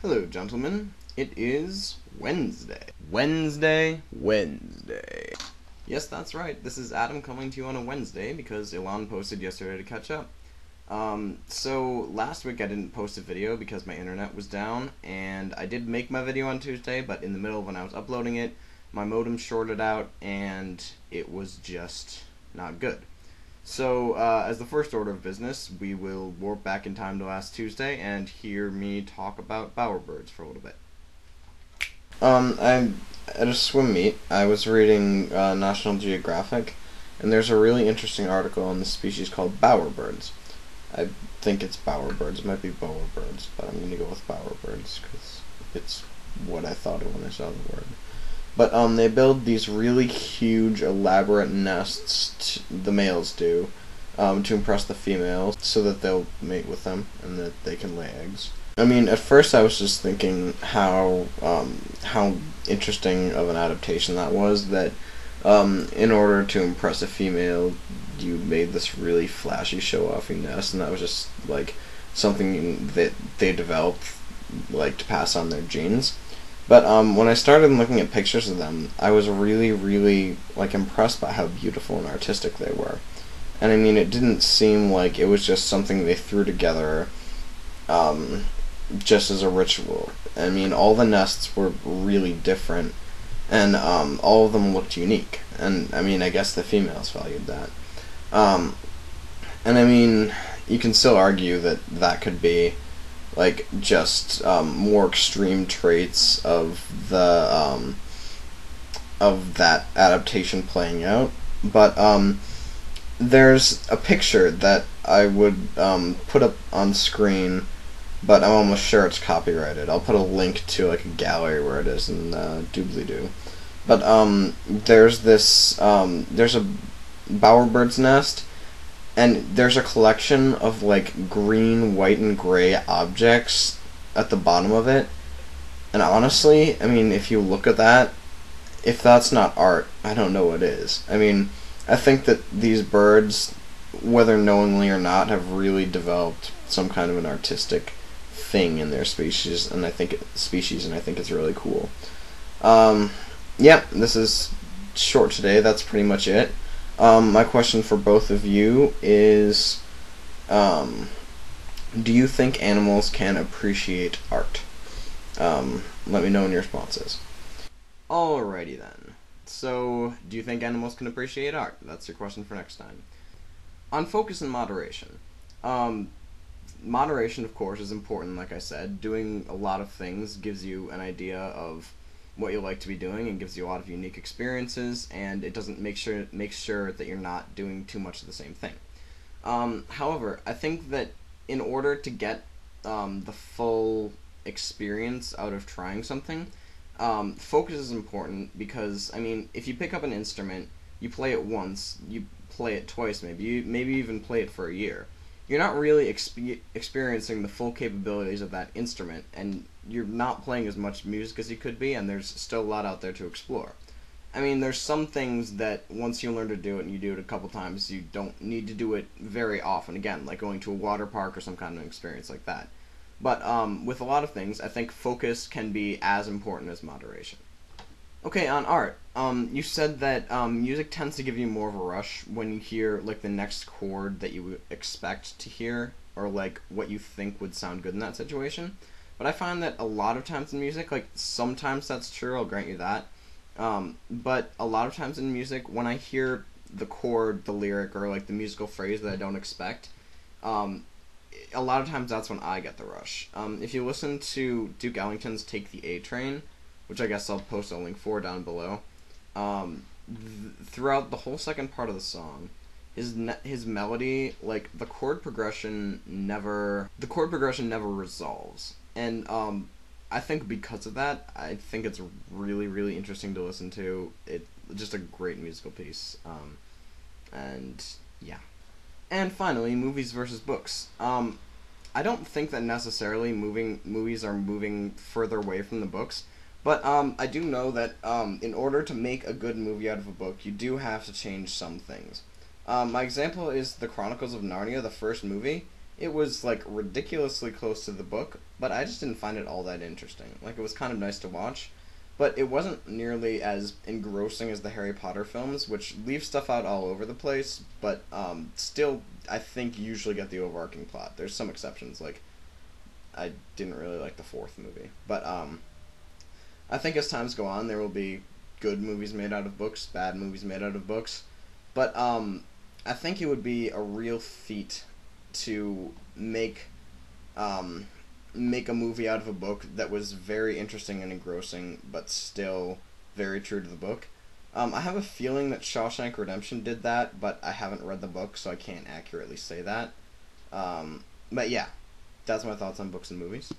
Hello, gentlemen. It is Wednesday. Wednesday. Yes, that's right. This is Adam coming to you on a Wednesday because Elon posted yesterday to catch up. So last week I didn't post a video because my internet was down, and I did make my video on Tuesday, but in the middle of when I was uploading it, my modem shorted out, and it was just not good. So, as the first order of business, we will warp back in time to last Tuesday and hear me talk about bowerbirds for a little bit. I'm at a swim meet. I was reading National Geographic, and there's a really interesting article on this species called bowerbirds. I think it's bowerbirds. It might be bowerbirds, but I'm going to go with bowerbirds because it's what I thought of when I saw the word. But they build these really huge, elaborate nests, the males do, to impress the females so that they'll mate with them and that they can lay eggs. I mean, at first I was just thinking how interesting of an adaptation that was, that in order to impress a female, you made this really flashy show-offy nest, and that was just, like, something that they developed, like, to pass on their genes. But when I started looking at pictures of them, I was really, really like impressed by how beautiful and artistic they were. And I mean, it didn't seem like it was just something they threw together just as a ritual. I mean, all the nests were really different, and all of them looked unique. And I mean, I guess the females valued that. And I mean, you can still argue that that could be like just more extreme traits of the of that adaptation playing out. But there's a picture that I would put up on screen, but I'm almost sure it's copyrighted. I'll put a link to like a gallery where it is in doobly-doo. But there's this there's a bowerbird's nest, and there's a collection of, like, green, white, and gray objects at the bottom of it. And honestly, I mean, if you look at that, if that's not art, I don't know what is. I mean, I think that these birds, whether knowingly or not, have really developed some kind of an artistic thing in their species, and I think it's really cool. Yeah, this is short today. That's pretty much it. My question for both of you is, do you think animals can appreciate art? Let me know in your responses. Alrighty then. So, do you think animals can appreciate art? That's your question for next time. On focus and moderation. Moderation, of course, is important, like I said. Doing a lot of things gives you an idea of what you like to be doing and gives you a lot of unique experiences, and it doesn't make sure that you're not doing too much of the same thing. However, I think that in order to get the full experience out of trying something, focus is important because, I mean, if you pick up an instrument, you play it once, you play it twice maybe, you maybe even play it for a year. You're not really experiencing the full capabilities of that instrument, and you're not playing as much music as you could be, and there's still a lot out there to explore. I mean, there's some things that once you learn to do it and you do it a couple times, you don't need to do it very often again, like going to a water park or some kind of experience like that. But with a lot of things, I think focus can be as important as moderation. Okay, on art, you said that music tends to give you more of a rush when you hear, like, the next chord that you would expect to hear, or, like, what you think would sound good in that situation. But I find that a lot of times in music, like, sometimes that's true, I'll grant you that, but a lot of times in music, when I hear the chord, the lyric, or, like, the musical phrase that I don't expect, a lot of times that's when I get the rush. If you listen to Duke Ellington's Take the A Train, which I guess I'll post a link for down below, throughout the whole second part of the song, his melody, like, the chord progression never resolves. And I think because of that, I think it's really, really interesting to listen to. It's just a great musical piece. And yeah. And finally, movies versus books. I don't think that necessarily movies are moving further away from the books, but I do know that in order to make a good movie out of a book, you do have to change some things. My example is The Chronicles of Narnia, the first movie. it was like ridiculously close to the book, but I just didn't find it all that interesting. Like it was kind of nice to watch, but it wasn't nearly as engrossing as the Harry Potter films, which leave stuff out all over the place, but still I think usually get the overarching plot. There's some exceptions, like I didn't really like the fourth movie, but I think as times go on, there will be good movies made out of books, bad movies made out of books, but I think it would be a real feat to um, make a movie out of a book that was very interesting and engrossing, but still very true to the book. I have a feeling that Shawshank Redemption did that, but I haven't read the book, so I can't accurately say that. But yeah, that's my thoughts on books and movies.